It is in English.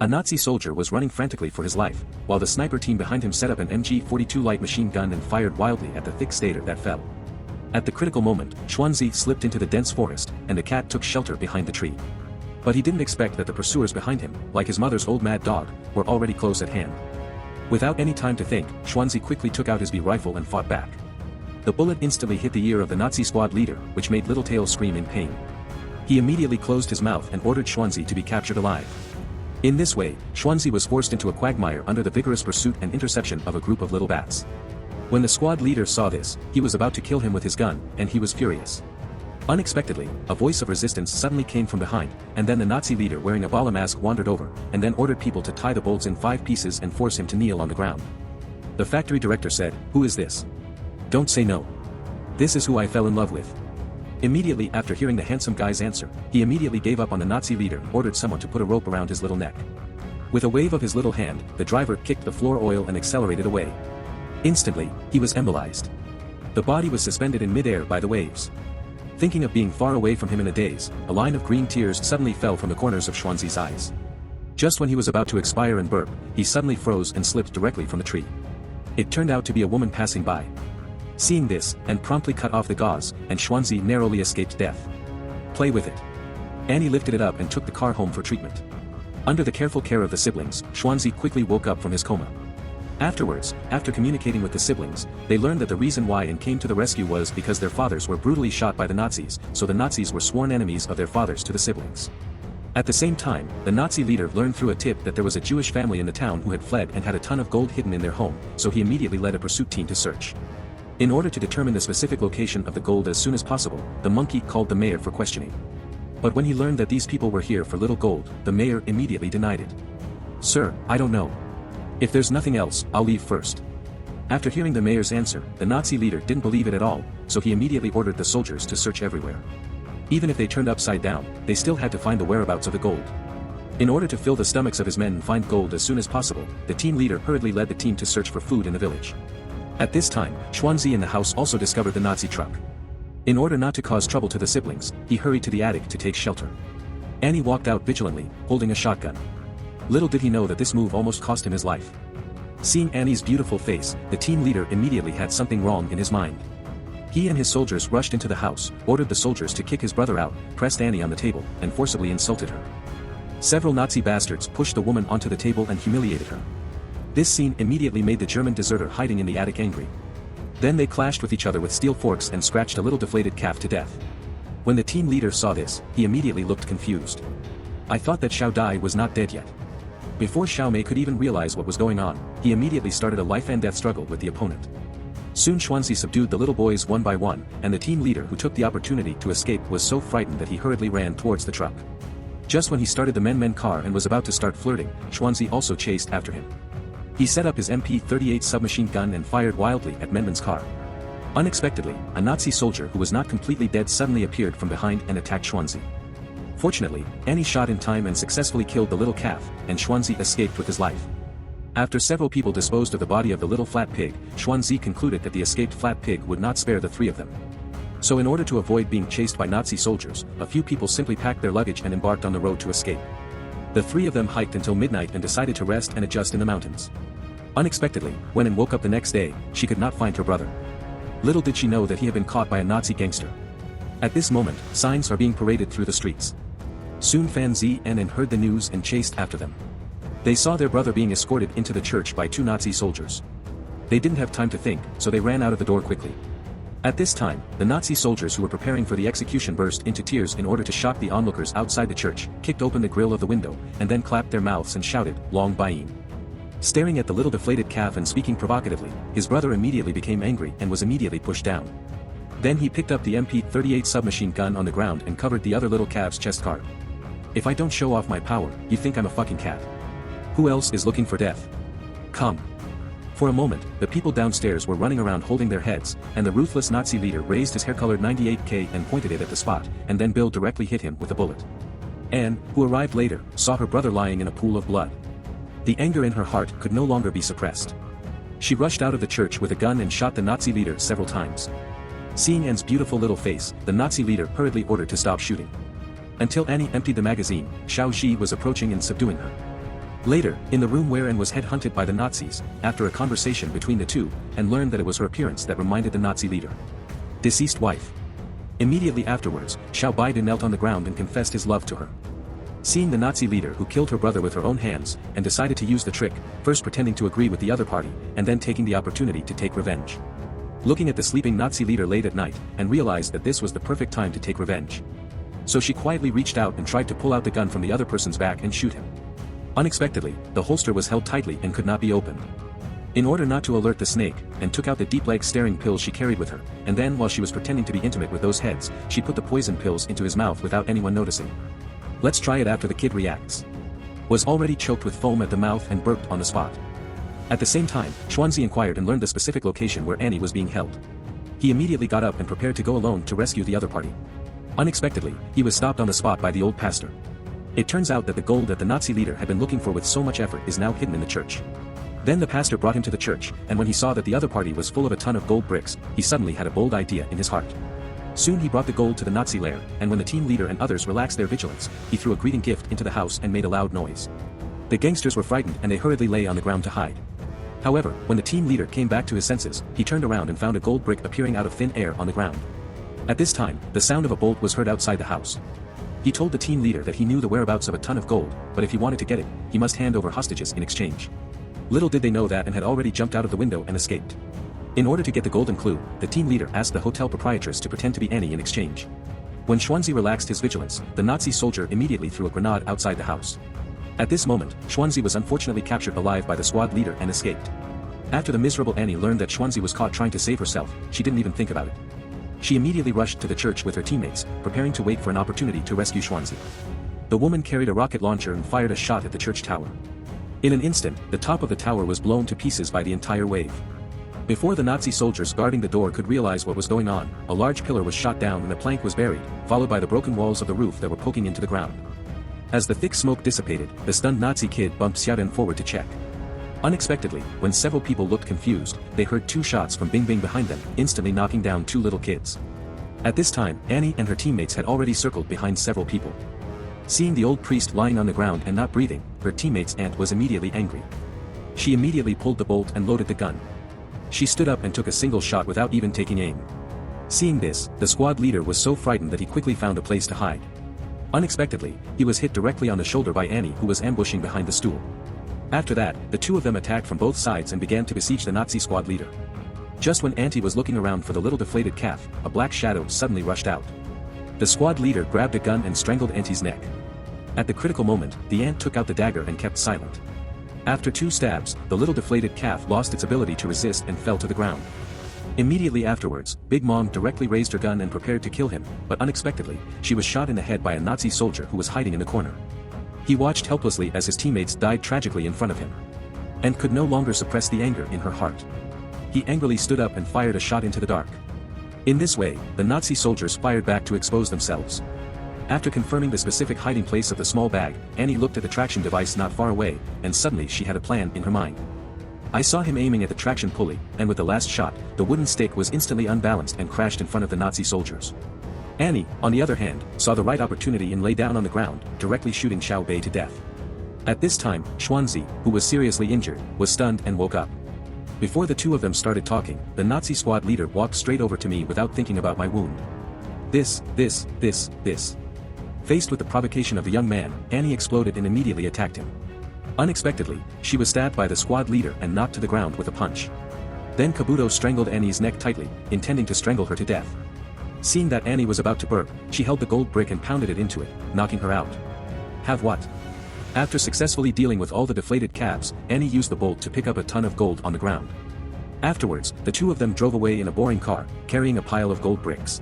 A Nazi soldier was running frantically for his life, while the sniper team behind him set up an MG-42 light machine gun and fired wildly at the thick stater that fell. At the critical moment, Schwanzi slipped into the dense forest, and the cat took shelter behind the tree. But he didn't expect that the pursuers behind him, like his mother's old mad dog, were already close at hand. Without any time to think, Schwanzi quickly took out his B rifle and fought back. The bullet instantly hit the ear of the Nazi squad leader, which made Littletail scream in pain. He immediately closed his mouth and ordered Schwanzi to be captured alive. In this way, Schwanzi was forced into a quagmire under the vigorous pursuit and interception of a group of little bats. When the squad leader saw this, he was about to kill him with his gun, and he was furious. Unexpectedly, a voice of resistance suddenly came from behind, and then the Nazi leader wearing a bala mask wandered over, and then ordered people to tie the bolts in 5 pieces and force him to kneel on the ground. The factory director said, "Who is this? Don't say no. This is who I fell in love with." Immediately after hearing the handsome guy's answer, he immediately gave up on the Nazi leader and ordered someone to put a rope around his little neck. With a wave of his little hand, the driver kicked the floor oil and accelerated away. Instantly, he was embolized. The body was suspended in midair by the waves. Thinking of being far away from him in a daze, a line of green tears suddenly fell from the corners of Schwanzi's eyes. Just when he was about to expire and burp, he suddenly froze and slipped directly from the tree. It turned out to be a woman passing by. Seeing this, and promptly cut off the gauze, and Schwanzi narrowly escaped death. Play with it. Annie lifted it up and took the car home for treatment. Under the careful care of the siblings, Schwanzi quickly woke up from his coma. Afterwards, after communicating with the siblings, they learned that the reason why Anne came to the rescue was because their fathers were brutally shot by the Nazis, so the Nazis were sworn enemies of their fathers to the siblings. At the same time, the Nazi leader learned through a tip that there was a Jewish family in the town who had fled and had a ton of gold hidden in their home, so he immediately led a pursuit team to search. In order to determine the specific location of the gold as soon as possible, the monkey called the mayor for questioning. But when he learned that these people were here for little gold, the mayor immediately denied it. "Sir, I don't know. If there's nothing else, I'll leave first." After hearing the mayor's answer, the Nazi leader didn't believe it at all, so he immediately ordered the soldiers to search everywhere. Even if they turned upside down, they still had to find the whereabouts of the gold. In order to fill the stomachs of his men and find gold as soon as possible, the team leader hurriedly led the team to search for food in the village. At this time, Schwanzi in the house also discovered the Nazi truck. In order not to cause trouble to the siblings, he hurried to the attic to take shelter. Annie walked out vigilantly, holding a shotgun. Little did he know that this move almost cost him his life. Seeing Annie's beautiful face, the team leader immediately had something wrong in his mind. He and his soldiers rushed into the house, ordered the soldiers to kick his brother out, pressed Annie on the table, and forcibly insulted her. Several Nazi bastards pushed the woman onto the table and humiliated her. This scene immediately made the German deserter hiding in the attic angry. Then they clashed with each other with steel forks and scratched a little deflated calf to death. When the team leader saw this, he immediately looked confused. "I thought that Xiao Dai was not dead yet." Before Xiao Mei could even realize what was going on, he immediately started a life-and-death struggle with the opponent. Soon Schwanzi subdued the little boys one by one, and the team leader who took the opportunity to escape was so frightened that he hurriedly ran towards the truck. Just when he started the men car and was about to start flirting, Schwanzi also chased after him. He set up his MP-38 submachine gun and fired wildly at Menman's car. Unexpectedly, a Nazi soldier who was not completely dead suddenly appeared from behind and attacked Schwanzi. Fortunately, Annie shot in time and successfully killed the little calf, and Schwanzi escaped with his life. After several people disposed of the body of the little flat pig, Schwanzi concluded that the escaped flat pig would not spare the 3 of them. So in order to avoid being chased by Nazi soldiers, a few people simply packed their luggage and embarked on the road to escape. The 3 of them hiked until midnight and decided to rest and adjust in the mountains. Unexpectedly, when Anne woke up the next day, she could not find her brother. Little did she know that he had been caught by a Nazi gangster. At this moment, signs are being paraded through the streets. Soon Fan Zi and Anne heard the news and chased after them. They saw their brother being escorted into the church by 2 Nazi soldiers. They didn't have time to think, so they ran out of the door quickly. At this time, the Nazi soldiers who were preparing for the execution burst into tears in order to shock the onlookers outside the church, kicked open the grill of the window, and then clapped their mouths and shouted, "Long Baim." Staring at the little deflated calf and speaking provocatively, his brother immediately became angry and was immediately pushed down. Then he picked up the MP-38 submachine gun on the ground and covered the other little calf's chest guard. "If I don't show off my power, you think I'm a fucking cat? Who else is looking for death? Come." For a moment, the people downstairs were running around holding their heads, and the ruthless Nazi leader raised his hair-colored 98K and pointed it at the spot, and then Bill directly hit him with a bullet. Anne, who arrived later, saw her brother lying in a pool of blood. The anger in her heart could no longer be suppressed. She rushed out of the church with a gun and shot the Nazi leader several times. Seeing Anne's beautiful little face, the Nazi leader hurriedly ordered to stop shooting. Until Annie emptied the magazine, Xiao Ji was approaching and subduing her. Later, in the room where Anne was headhunted by the Nazis, after a conversation between the two, Anne learned that it was her appearance that reminded the Nazi leader. Deceased wife. Immediately afterwards, Xiao Baidu knelt on the ground and confessed his love to her. Seeing the Nazi leader who killed her brother with her own hands, and decided to use the trick, first pretending to agree with the other party, and then taking the opportunity to take revenge. Looking at the sleeping Nazi leader late at night, and realized that this was the perfect time to take revenge. So she quietly reached out and tried to pull out the gun from the other person's back and shoot him. Unexpectedly, the holster was held tightly and could not be opened. In order not to alert the snake, Anne took out the deep-leg staring pills she carried with her, and then while she was pretending to be intimate with those heads, she put the poison pills into his mouth without anyone noticing. Let's try it after the kid reacts. Was already choked with foam at the mouth and burped on the spot. At the same time, Xuanzi inquired and learned the specific location where Annie was being held. He immediately got up and prepared to go alone to rescue the other party. Unexpectedly, he was stopped on the spot by the old pastor. It turns out that the gold that the Nazi leader had been looking for with so much effort is now hidden in the church. Then the pastor brought him to the church, and when he saw that the other party was full of a ton of gold bricks, he suddenly had a bold idea in his heart. Soon he brought the gold to the Nazi lair, and when the team leader and others relaxed their vigilance, he threw a greeting gift into the house and made a loud noise. The gangsters were frightened and they hurriedly lay on the ground to hide. However, when the team leader came back to his senses, he turned around and found a gold brick appearing out of thin air on the ground. At this time, the sound of a bolt was heard outside the house. He told the team leader that he knew the whereabouts of a ton of gold, but if he wanted to get it, he must hand over hostages in exchange. Little did they know that Anne had already jumped out of the window and escaped. In order to get the golden clue, the team leader asked the hotel proprietress to pretend to be Annie in exchange. When Xuanzi relaxed his vigilance, the Nazi soldier immediately threw a grenade outside the house. At this moment, Xuanzi was unfortunately captured alive by the squad leader and escaped. After the miserable Annie learned that Xuanzi was caught trying to save herself, she didn't even think about it. She immediately rushed to the church with her teammates, preparing to wait for an opportunity to rescue Xuanzi. The woman carried a rocket launcher and fired a shot at the church tower. In an instant, the top of the tower was blown to pieces by the entire wave. Before the Nazi soldiers guarding the door could realize what was going on, a large pillar was shot down and a plank was buried, followed by the broken walls of the roof that were poking into the ground. As the thick smoke dissipated, the stunned Nazi kid bumped Xiaodan forward to check. Unexpectedly, when several people looked confused, they heard two shots from Bing Bing behind them, instantly knocking down two little kids. At this time, Annie and her teammates had already circled behind several people. Seeing the old priest lying on the ground and not breathing, her teammate's aunt was immediately angry. She immediately pulled the bolt and loaded the gun. She stood up and took a single shot without even taking aim. Seeing this, the squad leader was so frightened that he quickly found a place to hide. Unexpectedly, he was hit directly on the shoulder by Annie, who was ambushing behind the stool. After that, the two of them attacked from both sides and began to besiege the Nazi squad leader. Just when Auntie was looking around for the little deflated calf, a black shadow suddenly rushed out. The squad leader grabbed a gun and strangled Auntie's neck. At the critical moment, the ant took out the dagger and kept silent. After 2 stabs, the little deflated calf lost its ability to resist and fell to the ground. Immediately afterwards, Big Mom directly raised her gun and prepared to kill him, but unexpectedly, she was shot in the head by a Nazi soldier who was hiding in the corner. He watched helplessly as his teammates died tragically in front of him, and could no longer suppress the anger in her heart. He angrily stood up and fired a shot into the dark. In this way, the Nazi soldiers fired back to expose themselves. After confirming the specific hiding place of the small bag, Annie looked at the traction device not far away, and suddenly she had a plan in her mind. I saw him aiming at the traction pulley, and with the last shot, the wooden stick was instantly unbalanced and crashed in front of the Nazi soldiers. Annie, on the other hand, saw the right opportunity and lay down on the ground, directly shooting Xiao Bei to death. At this time, Xuanzi, who was seriously injured, was stunned and woke up. Before the two of them started talking, the Nazi squad leader walked straight over to me without thinking about my wound. This. Faced with the provocation of the young man, Annie exploded and immediately attacked him. Unexpectedly, she was stabbed by the squad leader and knocked to the ground with a punch. Then Kabuto strangled Annie's neck tightly, intending to strangle her to death. Seeing that Annie was about to burp, she held the gold brick and pounded it into it, knocking her out. Have what? After successfully dealing with all the deflated calves, Annie used the bolt to pick up a ton of gold on the ground. Afterwards, the two of them drove away in a boring car, carrying a pile of gold bricks.